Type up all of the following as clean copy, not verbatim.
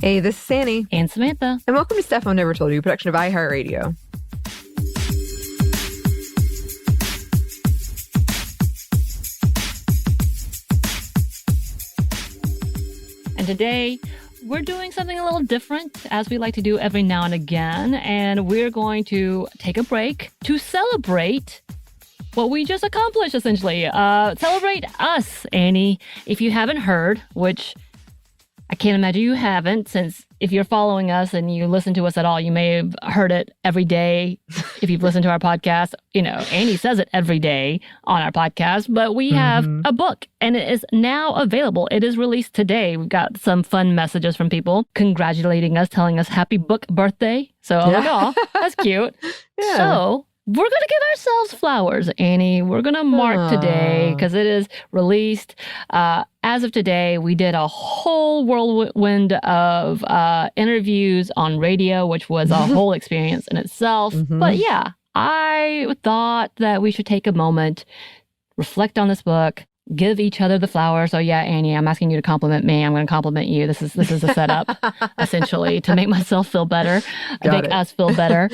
Hey, this is Anney. And Samantha. And welcome to Stuff I Never Told You, production of iHeartRadio. And today, we're doing something a little different, as we like to do every now and again. And we're going to take a break to celebrate what we just accomplished, essentially. Celebrate us, Anney. If you haven't heard, which I can't imagine you haven't, since if you're following us and you listen to us at all, you may have heard it every day. If you've listened to our podcast, you know, Anney says it every day on our podcast, but we have a book and it is now available. It is released today. We've got some fun messages from people congratulating us, telling us happy book birthday. So, that's cute. Yeah. So, we're going to give ourselves flowers, Anney. We're going to mark today because it is released. As of today, we did a whole whirlwind of interviews on radio, which was a whole experience in itself. But yeah, I thought that we should take a moment, reflect on this book, give each other the flowers. So yeah, Anney, I'm asking you to compliment me. I'm going to compliment you. This is a setup, essentially, to make myself feel better, make us feel better.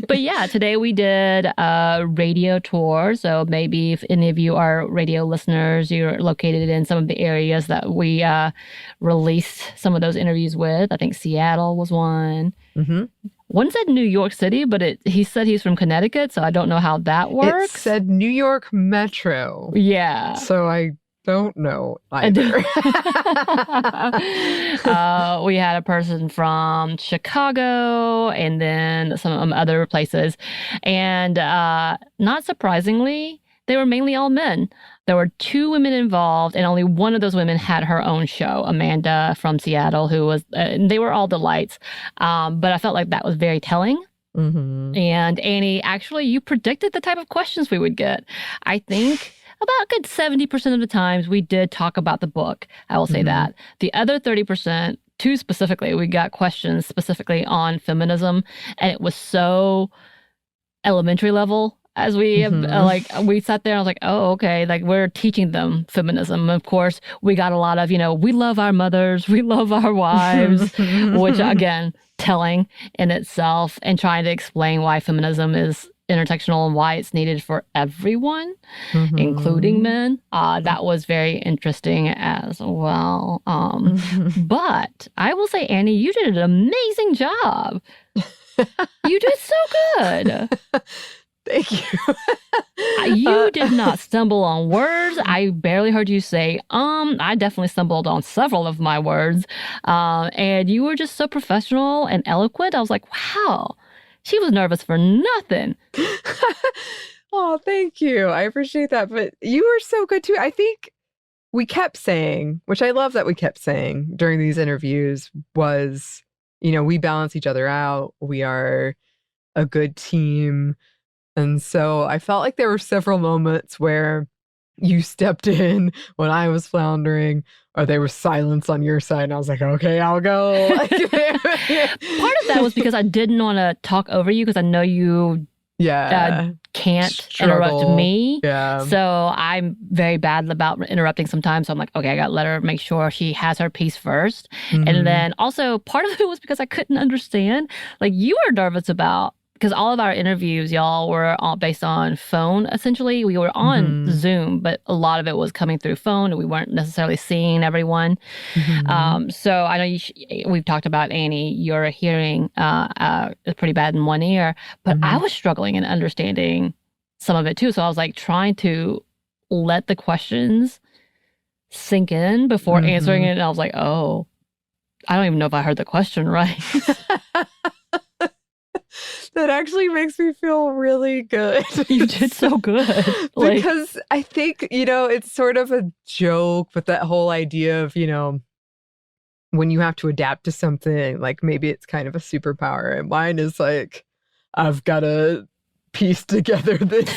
But yeah, today we did a radio tour. So maybe if any of you are radio listeners, you're located in some of the areas that we released some of those interviews with. I think Seattle was one. One said New York City, but he said he's from Connecticut, so I don't know how that works. It said New York Metro. Yeah. So I don't know either. We had a person from Chicago and then some other places. And not surprisingly, they were mainly all men. There were 2 women involved, and only one of those women had her own show, Amanda from Seattle, who was, they were all delights. But I felt like that was very telling. And Anney, actually, you predicted the type of questions we would get. I think about a good 70% of the times we did talk about the book. I will say that. The other 30%, 2 specifically, we got questions specifically on feminism, and it was so elementary level. As we we sat there and I was like, oh, okay, like we're teaching them feminism. Of course, we got a lot of, we love our mothers, we love our wives, which again, telling in itself, and trying to explain why feminism is intersectional and why it's needed for everyone, including men. That was very interesting as well. But I will say, Anney, you did an amazing job. You did so good. Thank you. You did not stumble on words. I barely heard you say, I definitely stumbled on several of my words. And you were just so professional and eloquent. I was like, wow, she was nervous for nothing. Oh, thank you. I appreciate that. But you were so good too. I think we kept saying, which I love that we kept saying during these interviews, was, we balance each other out. We are a good team. And so I felt like there were several moments where you stepped in when I was floundering, or there was silence on your side. And I was like, okay, I'll go. Part of that was because I didn't want to talk over you because I know you can't interrupt me. Yeah. So I'm very bad about interrupting sometimes. So I'm like, okay, I got to let her make sure she has her piece first. And then also part of it was because I couldn't understand. Like you were nervous about, because all of our interviews, y'all, were all based on phone, essentially. We were on Zoom, but a lot of it was coming through phone, and we weren't necessarily seeing everyone. So I know we've talked about, Anney, your hearing is pretty bad in one ear, but I was struggling in understanding some of it too. So I was like trying to let the questions sink in before answering it. And I was like, oh, I don't even know if I heard the question right. That actually makes me feel really good. You did so good. Because I think, it's sort of a joke, but that whole idea of, when you have to adapt to something, like maybe it's kind of a superpower. And mine is like, I've got to piece together this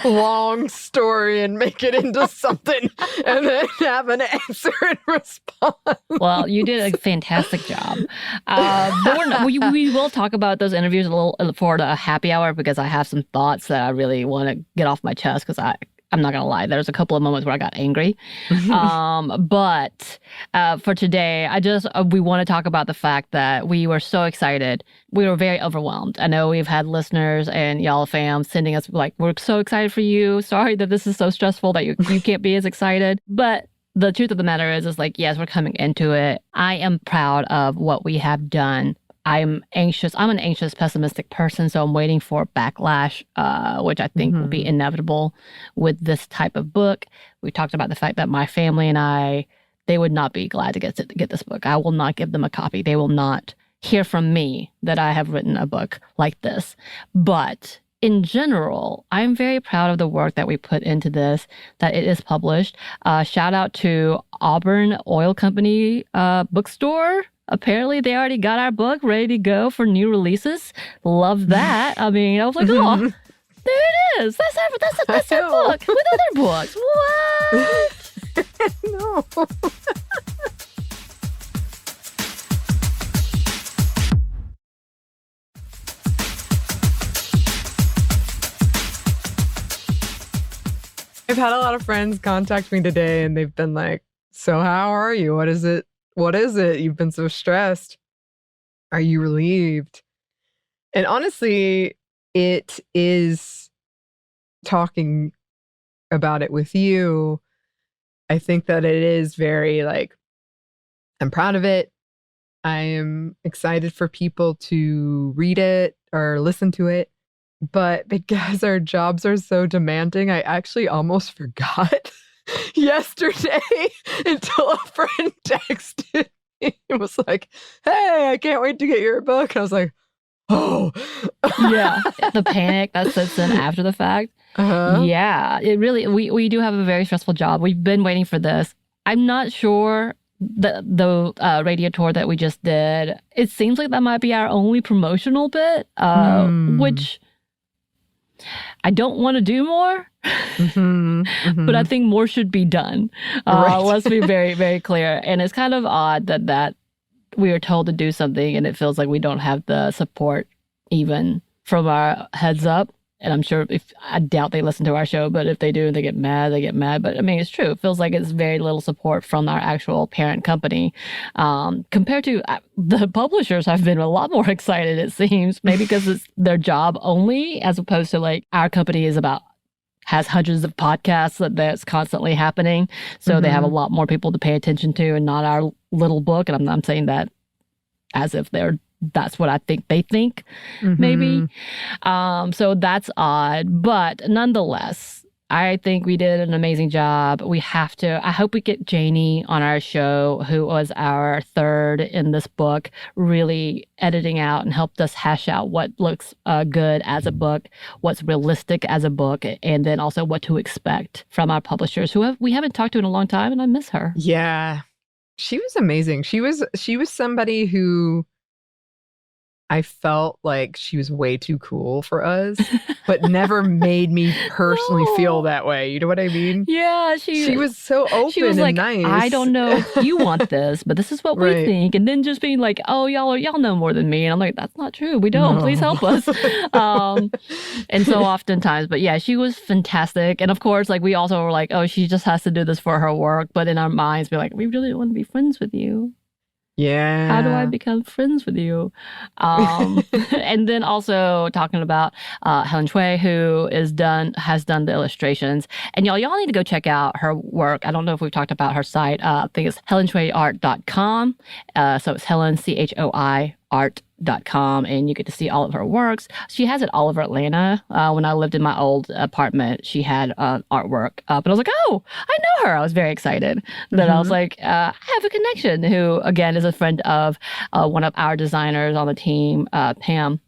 long story and make it into something and then have an answer and response. Well, you did a fantastic job. But we will talk about those interviews a little for a happy hour because I have some thoughts that I really want to get off my chest because I'm not going to lie. There's a couple of moments where I got angry. But for today, we want to talk about the fact that we were so excited. We were very overwhelmed. I know we've had listeners and y'all fam sending us like, we're so excited for you. Sorry that this is so stressful that you can't be as excited. But the truth of the matter is like, yes, we're coming into it. I am proud of what we have done. I'm anxious. I'm an anxious, pessimistic person, so I'm waiting for backlash, which I think will be inevitable with this type of book. We talked about the fact that my family and I, they would not be glad to get this book. I will not give them a copy. They will not hear from me that I have written a book like this. But in general, I'm very proud of the work that we put into this, that it is published. Shout out to Auburn Oil Company bookstore. Apparently, they already got our book ready to go for new releases. Love that. I mean, I was like, oh, there it is. That's our book with other books. What? No. I've had a lot of friends contact me today and they've been like, so how are you? What is it? What is it? You've been so stressed. Are you relieved? And honestly, it is talking about it with you. I think that it is very like, I'm proud of it. I am excited for people to read it or listen to it. But because our jobs are so demanding, I actually almost forgot yesterday until a friend texted me. It was like, hey, I can't wait to get your book. I was like, oh. Yeah, the panic that sets in after the fact. Yeah, it really, we do have a very stressful job. We've been waiting for this. I'm not sure the radio tour that we just did, it seems like that might be our only promotional bit, which I don't want to do more, but I think more should be done. Let's be very, very clear. And it's kind of odd that we are told to do something and it feels like we don't have the support even from our heads up. And I'm sure I doubt they listen to our show, but if they do, they get mad, But I mean, it's true. It feels like it's very little support from our actual parent company. Compared to the publishers have been a lot more excited, it seems, maybe because it's their job only, as opposed to like our company has hundreds of podcasts that's constantly happening. So they have a lot more people to pay attention to and not our little book. And I'm saying that as if that's what I think they think, maybe. So that's odd. But nonetheless, I think we did an amazing job. I hope we get Janie on our show, who was our third in this book, really editing out and helped us hash out what looks good as a book, what's realistic as a book, and then also what to expect from our publishers, who we haven't talked to in a long time, and I miss her. Yeah. She was amazing. She was somebody who I felt like she was way too cool for us, but never made me personally feel that way. You know what I mean? Yeah, she was so open she was and like, nice. I don't know if you want this, but this is what we think. And then just being like, oh, y'all know more than me. And I'm like, that's not true. We don't. Please help us. And so oftentimes, but yeah, she was fantastic. And of course, like we also were like, oh, she just has to do this for her work. But in our minds, we're like, we really want to be friends with you. Yeah. How do I become friends with you? And then also talking about Helen Shui, who has done the illustrations. And y'all need to go check out her work. I don't know if we've talked about her site. I think it's HelenShuiArt.com. So it's Helen, CHOI, art.com, and you get to see all of her works. She has it all over Atlanta. When I lived in my old apartment, she had artwork up, and I was like, oh, I know her. I was very excited. Then I was like, I have a connection who, again, is a friend of one of our designers on the team, Pam,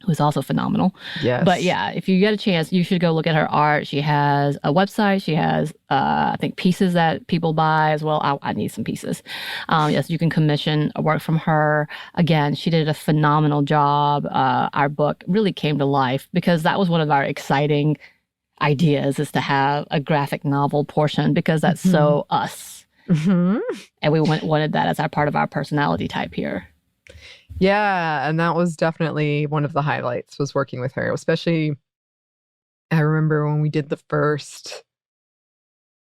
who's also phenomenal. Yes. But yeah, if you get a chance, you should go look at her art. She has a website. She has, I think, pieces that people buy as well. I need some pieces. Yes, you can commission a work from her. Again, she did a phenomenal job. Our book really came to life because that was one of our exciting ideas, is to have a graphic novel portion, because that's so us. And we wanted that as our part of our personality type here. Yeah, and that was definitely one of the highlights, was working with her. Especially, I remember when we did the first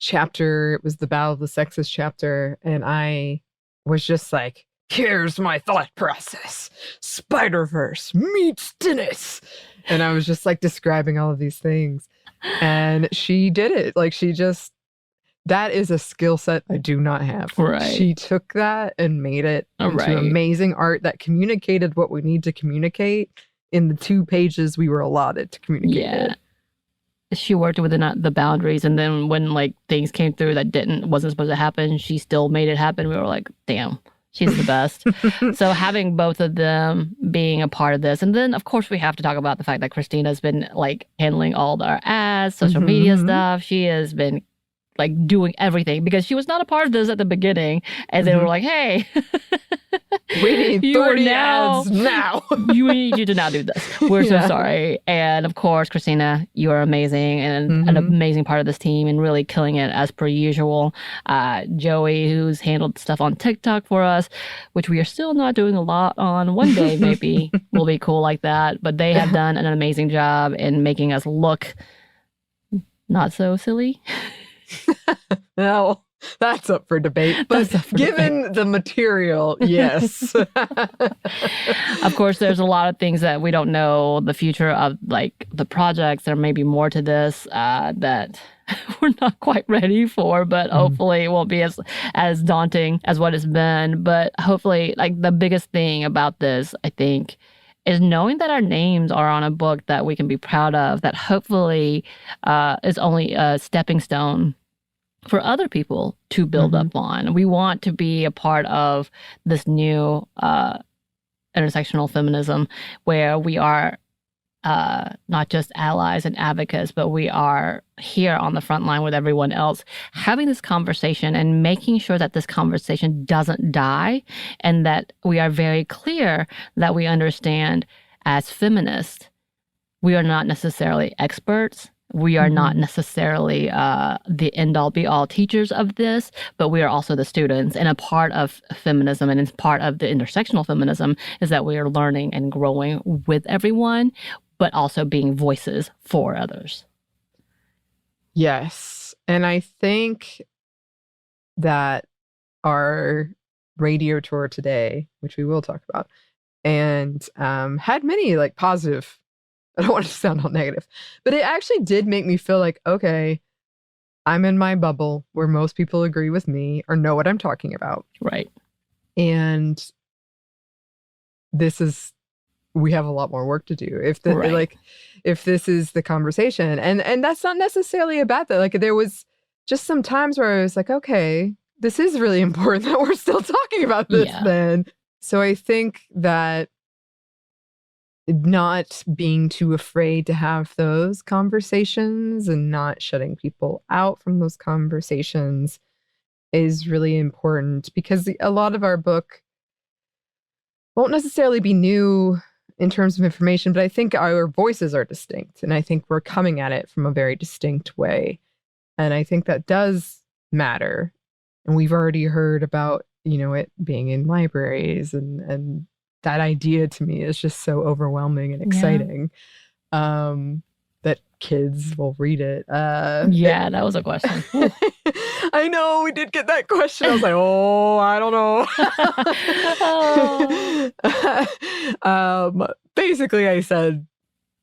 chapter. It was the Battle of the Sexes chapter. And I was just like, here's my thought process. Spider-Verse meets Dennis. And I was just like describing all of these things. And she did it. Like that is a skill set I do not have. Right. She took that and made it into amazing art that communicated what we need to communicate in the 2 pages we were allotted to communicate. Yeah. She worked within the boundaries, and then when like things came through that wasn't supposed to happen, she still made it happen. We were like, damn, she's the best. So having both of them being a part of this, and then of course we have to talk about the fact that Christina's been like handling all our ads, social media stuff. She has been like doing everything because she was not a part of this at the beginning, and they were like, hey, we need 30 ads now. We need you to now do this. We're so sorry. And of course, Christina, you are amazing and an amazing part of this team and really killing it as per usual. Joey, who's handled stuff on TikTok for us, which we are still not doing a lot on. One day maybe we'll be cool like that, but they have done an amazing job in making us look not so silly. No, that's up for debate. But given the material, yes. Of course, there's a lot of things that we don't know the future of, like the projects. There may be more to this that we're not quite ready for, but hopefully it won't be as daunting as what it's been. But hopefully, like the biggest thing about this, I think, is knowing that our names are on a book that we can be proud of, that hopefully is only a stepping stone for other people to build up on. We want to be a part of this new intersectional feminism where we are not just allies and advocates, but we are here on the front line with everyone else, having this conversation and making sure that this conversation doesn't die, and that we are very clear that we understand as feminists, we are not necessarily experts. We are not necessarily the end-all, be-all teachers of this, but we are also the students. And a part of feminism, and it's part of the intersectional feminism, is that we are learning and growing with everyone, but also being voices for others. Yes. And I think that our radio tour today, which we will talk about, and had many like positive, I don't want to sound all negative, but it actually did make me feel like, okay, I'm in my bubble where most people agree with me or know what I'm talking about. Right. And we have a lot more work to do. If this is the conversation, and that's not necessarily a bad thing. Like there was just some times where I was like, okay, this is really important that we're still talking about this then. So I think that not being too afraid to have those conversations and not shutting people out from those conversations is really important, because a lot of our book won't necessarily be new in terms of information, but I think our voices are distinct, and I think we're coming at it from a very distinct way. And I think that does matter. And we've already heard about, it being in libraries, and that idea to me is just so overwhelming and exciting. That kids will read it. That was a question. I know, we did get that question. I was like, I don't know. Basically, I said,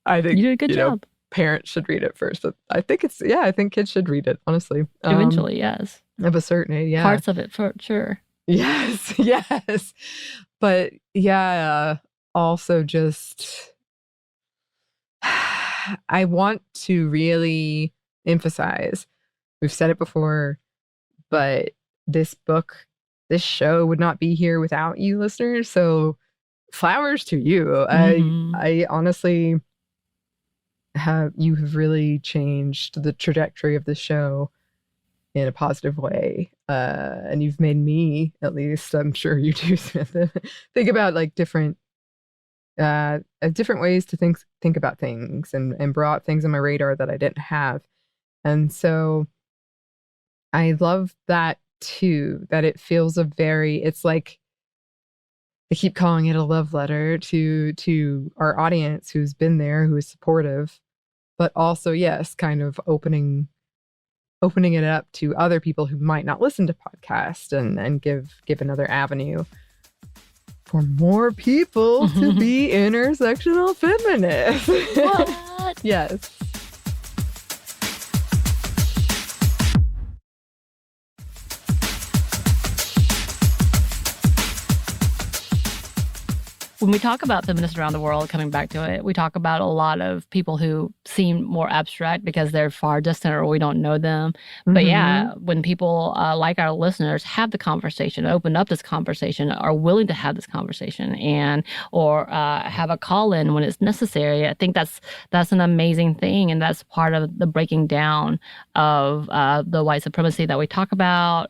I think you did a good job. Parents should read it first. But I think I think kids should read it, honestly. Eventually, yes. Of a certain age, yeah. Parts of it, for sure. Yes, yes. But also just, I want to really emphasize, we've said it before, but this book, this show would not be here without you listeners. So flowers to you. I honestly you have really changed the trajectory of the show in a positive way. And you've made me, at least, I'm sure you do, Samantha, think about like different ways to think about things, and brought things on my radar that I didn't have. And so I love that too, that it feels it's like, I keep calling it a love letter to our audience who's been there, who is supportive, but also, yes, kind of opening opening it up to other people who might not listen to podcasts and give another avenue for more people to be intersectional feminists. What? Yes. When we talk about feminists around the world, coming back to it, we talk about a lot of people who seem more abstract because they're far distant or we don't know them. But yeah, when people like our listeners have the conversation, open up this conversation, are willing to have this conversation, and or have a call in when it's necessary, I think that's an amazing thing, and that's part of the breaking down of the white supremacy that we talk about,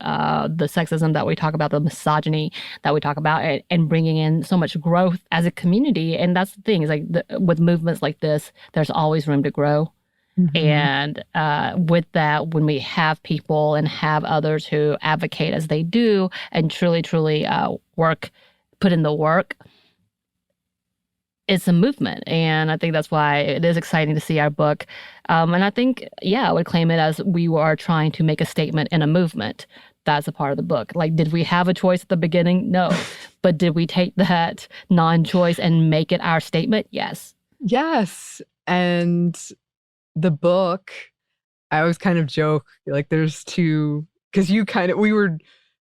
the sexism that we talk about, the misogyny that we talk about, and bringing in so much growth as a community. And that's the thing, is like with movements like this, there's always room to grow. And with that, when we have people and have others who advocate as they do and truly put in the work, it's a movement. And I think that's why it is exciting to see our book. And I think, I would claim it as we are trying to make a statement in a movement. That's a part of the book. Like, did we have a choice at the beginning? No. But did we take that non-choice and make it our statement? Yes. Yes. And the book, I always kind of joke, like there's two, because we were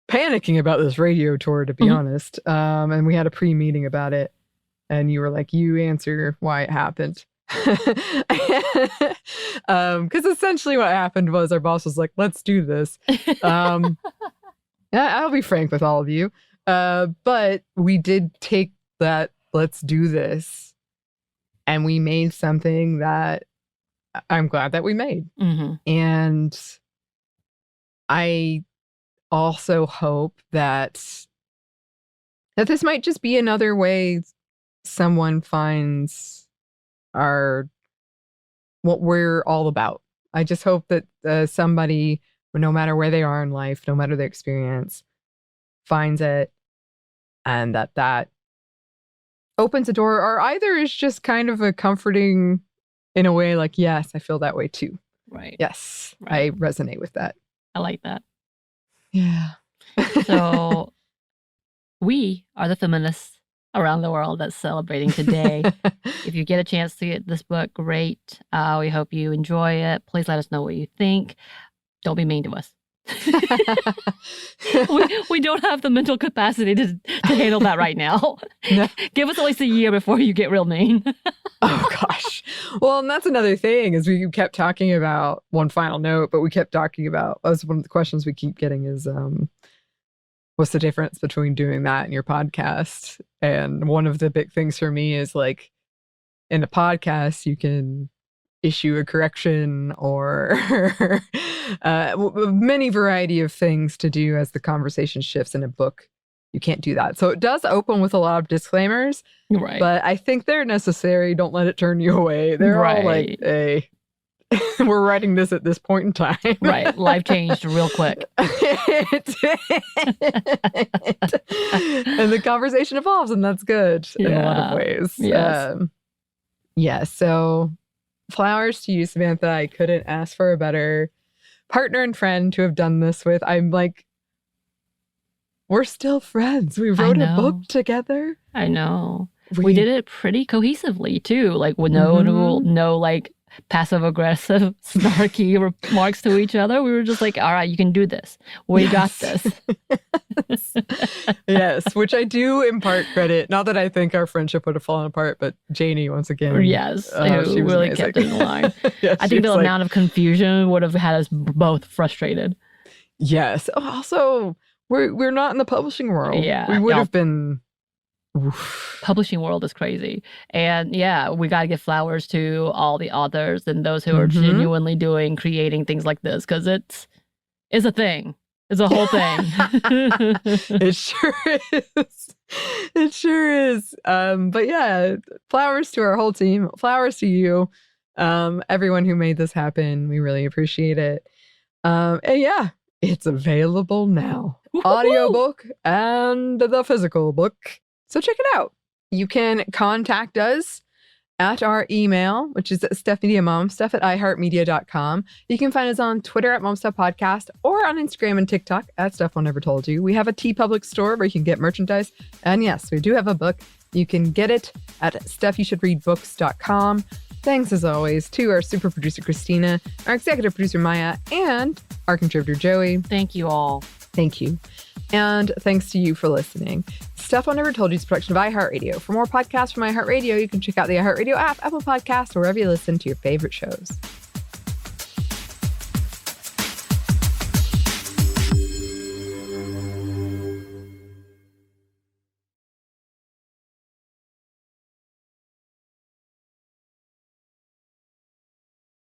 panicking about this radio tour, to be honest. And we had a pre-meeting about it. And you were like, you answer why it happened. Because essentially what happened was our boss was like, let's do this. I'll be frank with all of you. But we did take that, let's do this, and we made something that I'm glad that we made. And I also hope that this might just be another way someone finds what we're all about. I just hope that somebody, no matter where they are in life, no matter their experience, finds it, and that opens a door, or either is just kind of a comforting in a way, like, yes, I feel that way too. Right. Yes. Right. I resonate with that. I like that. Yeah. So we are the feminists around the world that's celebrating today. If you get a chance to get this book, great. We hope you enjoy it. Please let us know what you think. Don't be mean to us. we don't have the mental capacity to handle that right now. No. Give us at least a year before you get real mean. Oh, gosh. Well, and that's another thing, is we kept talking about, one final note, but we kept talking about, that's one of the questions we keep getting is, what's the difference between doing that and your podcast? And one of the big things for me is, like, in a podcast, you can issue a correction or many variety of things to do as the conversation shifts. In a book, you can't do that. So it does open with a lot of disclaimers, right? But I think they're necessary. Don't let it turn you away. They're all like, hey, we're writing this at this point in time. Right. Life changed real quick. And the conversation evolves, and that's good in a lot of ways. Yes. So flowers to you, Samantha. I couldn't ask for a better partner and friend to have done this with. I'm like, we're still friends. We wrote a book together. I know. We did it pretty cohesively too. Like, with no like passive aggressive, snarky remarks to each other. We were just like, all right, you can do this. We got this. Yes, which I do in part credit. Not that I think our friendship would have fallen apart, but Janie, once again. Yes, she really amazing. Kept it in line. Yeah, I think the amount of confusion would have had us both frustrated. Yes. Also, we're not in the publishing world. Yeah. We would have been. Publishing world is crazy. And we got to give flowers to all the authors and those who are genuinely creating things like this, because it's a thing. It's a whole thing. It sure is. It sure is. But yeah, flowers to our whole team. Flowers to you. Everyone who made this happen. We really appreciate it. And yeah, it's available now. Audiobook and the physical book. So check it out. You can contact us at our email, which is stuffmediamomstuff at iheartmedia.com. You can find us on Twitter at momstuffpodcast or on Instagram and TikTok at Stuff I Never Told You. We have a TeePublic store where you can get merchandise. And yes, we do have a book. You can get it at stuffyoushouldreadbooks.com. Thanks, as always, to our super producer, Christina, our executive producer, Maya, and our contributor, Joey. Thank you all. Thank you. And thanks to you for listening. Stuff I Never Told You is a production of iHeartRadio. For more podcasts from iHeartRadio, you can check out the iHeartRadio app, Apple Podcasts, or wherever you listen to your favorite shows.